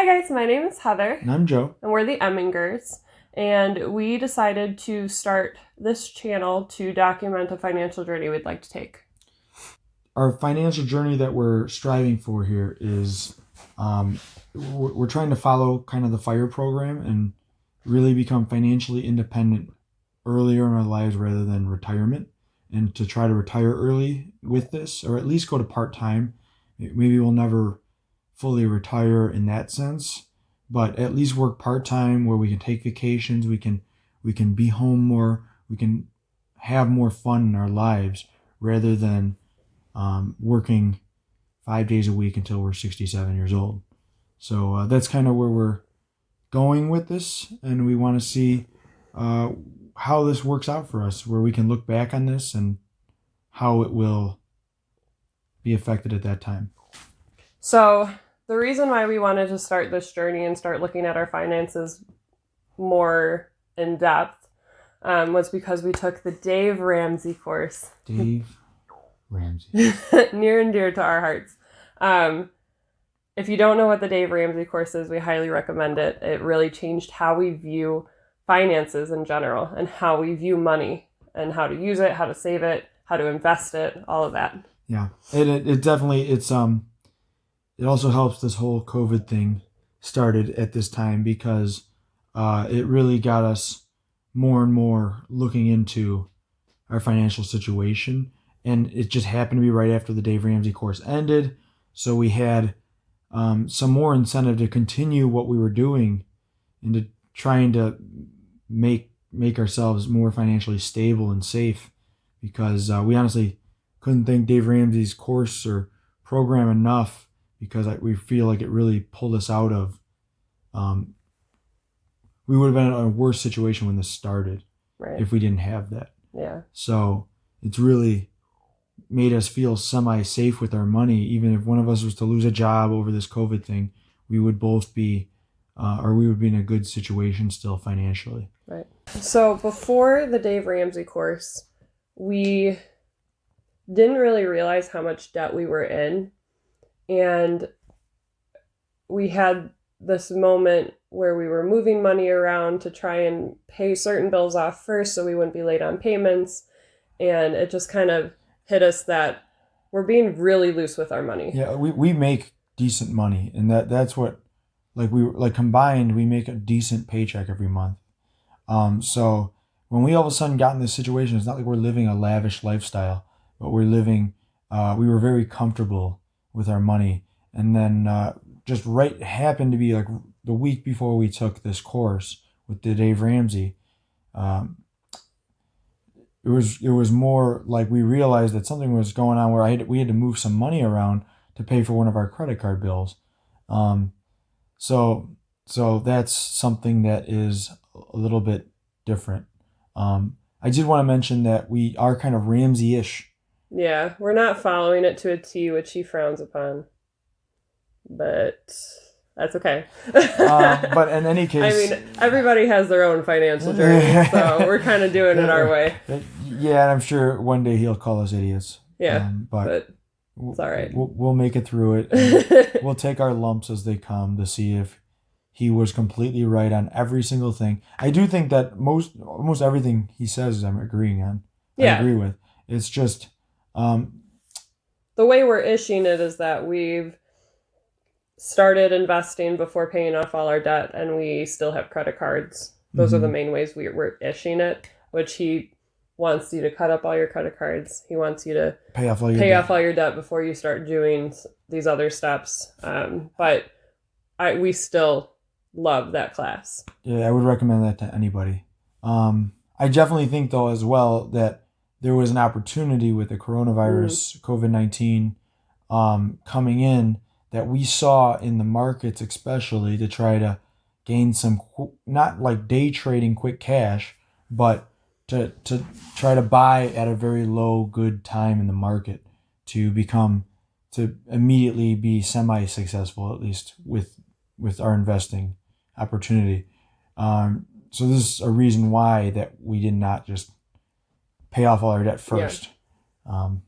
Hi guys, my name is Heather. And I'm Joe. And we're the Emingers. And we decided to start this channel to document a financial journey we'd like to take. Our financial journey that we're striving for here is we're trying to follow kind of the F.I.R.E program and really become financially independent earlier in our lives rather than retirement, and to try to retire early with this, or at least go to part-time. Maybe we'll never fully retire in that sense, but at least work part-time where we can take vacations, we can be home more, we can have more fun in our lives rather than working 5 days a week until we're 67 years old. So that's kind of where we're going with this, and we want to see how this works out for us, where we can look back on this and how it will be affected at that time. So the reason why we wanted to start this journey and start looking at our finances more in depth was because we took the Dave Ramsey course. Dave Ramsey. Near and dear to our hearts. If you don't know what the Dave Ramsey course is, we highly recommend it. It really changed how we view finances in general and how we view money and how to use it, how to save it, how to invest it, all of that. Yeah, it definitely, it also helps this whole COVID thing started at this time, because it really got us more and more looking into our financial situation. And it just happened to be right after the Dave Ramsey course ended. So we had some more incentive to continue what we were doing and to trying to make ourselves more financially stable and safe, because we honestly couldn't thank Dave Ramsey's course or program enough, because we feel like it really pulled us out of, we would have been in a worse situation when this started, right, if we didn't have that. Yeah. So it's really made us feel semi-safe with our money. Even if one of us was to lose a job over this COVID thing, we would both be, or we would be in a good situation still financially. Right. So before the Dave Ramsey course, we didn't really realize how much debt we were in. And we had this moment where we were moving money around to try and pay certain bills off first so we wouldn't be late on payments. And it just kind of hit us that we're being really loose with our money. Yeah, we make decent money, and that's what, like combined, we make a decent paycheck every month. So when we all of a sudden got in this situation, it's not like we're living a lavish lifestyle, but we're living, we were very comfortable with our money. And then just right happened to be like the week before we took this course with the Dave Ramsey, it was more like we realized that something was going on where we had to move some money around to pay for one of our credit card bills. So that's something that is a little bit different. I did want to mention that we are kind of Ramsey-ish. Yeah, we're not following it to a T, which he frowns upon. But that's okay. But in any case, I mean, everybody has their own financial journey, so we're kind of doing it our way. Yeah, and I'm sure one day he'll call us idiots. Yeah, but it's all right. We'll make it through it. We'll take our lumps as they come to see if he was completely right on every single thing. I do think that almost everything he says I'm agreeing on. Yeah. I agree with. It's just the way we're issuing it is that we've started investing before paying off all our debt, and we still have credit cards. Those are the main ways we're issuing it, which he wants you to cut up all your credit cards. He wants you to pay off all your debt before you start doing these other steps. But we still love that class. Yeah, I would recommend that to anybody. I definitely think, though, as well, that there was an opportunity with the coronavirus, COVID-19 coming in, that we saw in the markets, especially to try to gain some, not like day trading quick cash, but to try to buy at a very low good time in the market to immediately be semi-successful, at least with our investing opportunity. So this is a reason why that we did not just pay off all our debt first.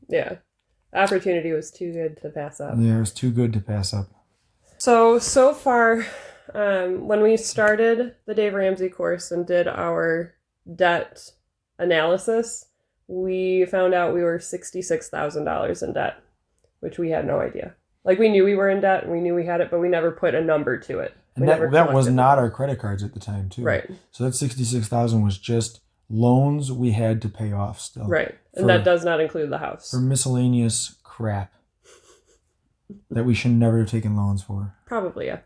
Yeah. Opportunity was too good to pass up. Yeah, it was too good to pass up. So far, when we started the Dave Ramsey course and did our debt analysis, we found out we were $66,000 in debt, which we had no idea. Like, we knew we were in debt and we knew we had it, but we never put a number to it. And that was not our credit cards at the time, too. Right. So that $66,000 was just loans we had to pay off still. Right. And that does not include the house. For miscellaneous crap that we should never have taken loans for. Probably, yeah.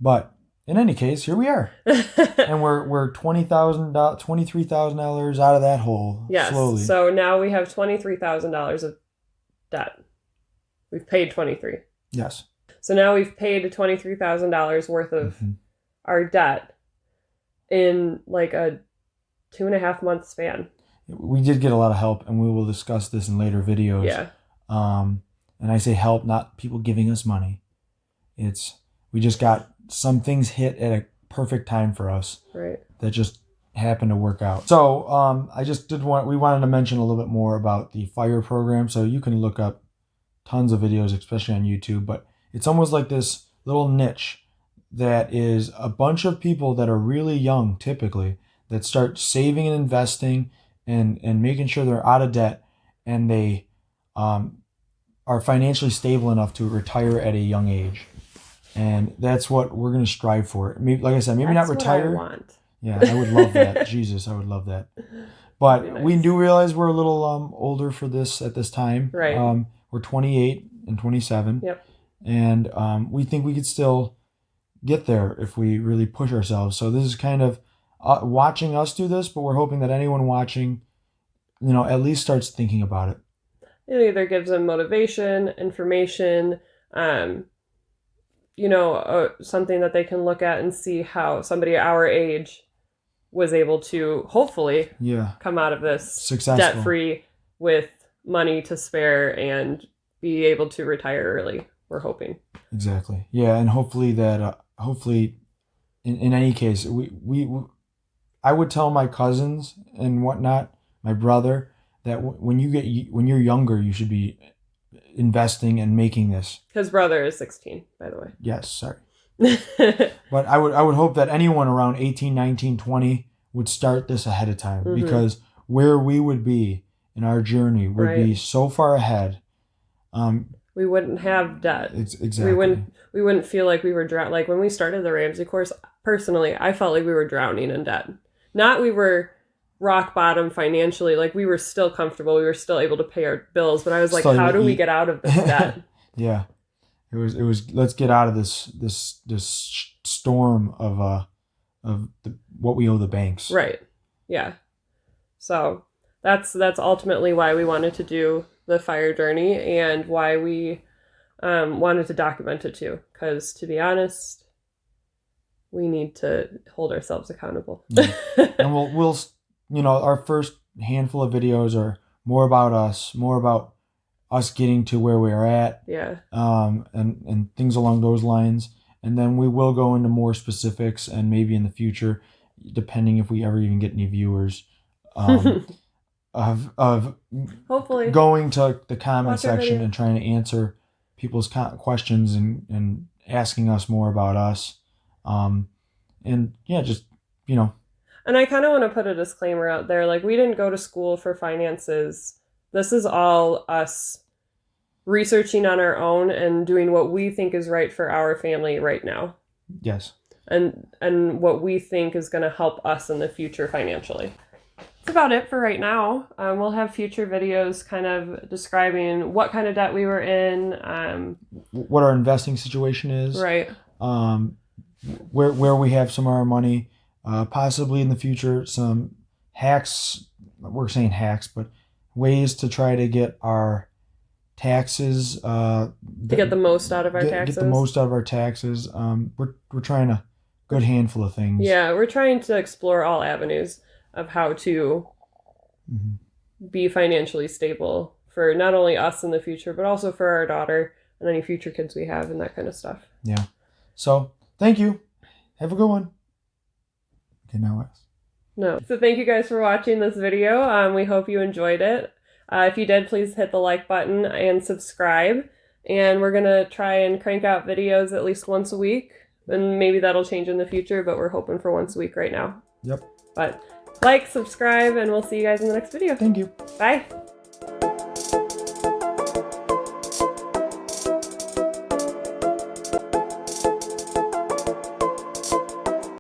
But in any case, here we are. And we're $23,000 out of that hole. Yes. Slowly. So now we have $23,000 of debt. We've paid 23. Yes. So now we've paid $23,000 worth of our debt in like a 2.5 month span. We did get a lot of help, and we will discuss this in later videos. Yeah. And I say help, not people giving us money. We just got some things hit at a perfect time for us. Right. That just happened to work out. So we wanted to mention a little bit more about the F.I.R.E program. So you can look up tons of videos, especially on YouTube, but it's almost like this little niche that is a bunch of people that are really young, typically, that start saving and investing and making sure they're out of debt, and they are financially stable enough to retire at a young age. And that's what we're going to strive for. Maybe, like I said, maybe that's not retire. What I want. Yeah, I would love that. Jesus, I would love that. But we do realize we're a little older for this at this time. Right. We're 28 and 27. Yep. And we think we could still get there if we really push ourselves. So this is kind of watching us do this, but we're hoping that anyone watching, at least starts thinking about it. It either gives them motivation, information, something that they can look at and see how somebody our age was able to hopefully come out of this debt-free with money to spare and be able to retire early. We're hoping. Exactly. Yeah, and hopefully in any case, I would tell my cousins and whatnot, my brother, that when you're younger, you should be investing and making this. His brother is 16, by the way. Yes, sorry. But I would hope that anyone around 18, 19, 20 would start this ahead of time, because where we would be in our journey would be so far ahead. We wouldn't have debt. Exactly. We wouldn't feel like we were drowning. Like when we started the Ramsey course, personally, I felt like we were drowning in debt. Not we were rock bottom financially. Like we were still comfortable. We were still able to pay our bills. But I was like, how do we get out of this debt? Yeah. It was. Let's get out of this storm of what we owe the banks. Right. Yeah. So that's ultimately why we wanted to do the F.I.R.E journey, and why we wanted to document it too. Because to be honest, we need to hold ourselves accountable. Yeah. And we'll our first handful of videos are more about us getting to where we are at. Yeah. And things along those lines. And then we will go into more specifics, and maybe in the future, depending if we ever even get any viewers, of hopefully going to the comment section and trying to answer people's questions and asking us more about us. And yeah, just, And I kind of want to put a disclaimer out there. Like, we didn't go to school for finances. This is all us researching on our own and doing what we think is right for our family right now. Yes. And what we think is going to help us in the future financially. That's about it for right now. We'll have future videos kind of describing what kind of debt we were in. What our investing situation is. Right. Where we have some of our money. Possibly in the future, some hacks. We're saying hacks, but ways to try to get our taxes. To get the most out of our taxes. Get the most out of our taxes. We're trying a good handful of things. Yeah, we're trying to explore all avenues of how to be financially stable for not only us in the future, but also for our daughter and any future kids we have and that kind of stuff. Yeah. So thank you. Have a good one. Okay, now what? No. So thank you guys for watching this video. We hope you enjoyed it. If you did, please hit the like button and subscribe. And we're going to try and crank out videos at least once a week. And maybe that'll change in the future, but we're hoping for once a week right now. Yep. But like, subscribe, and we'll see you guys in the next video. Thank you. Bye.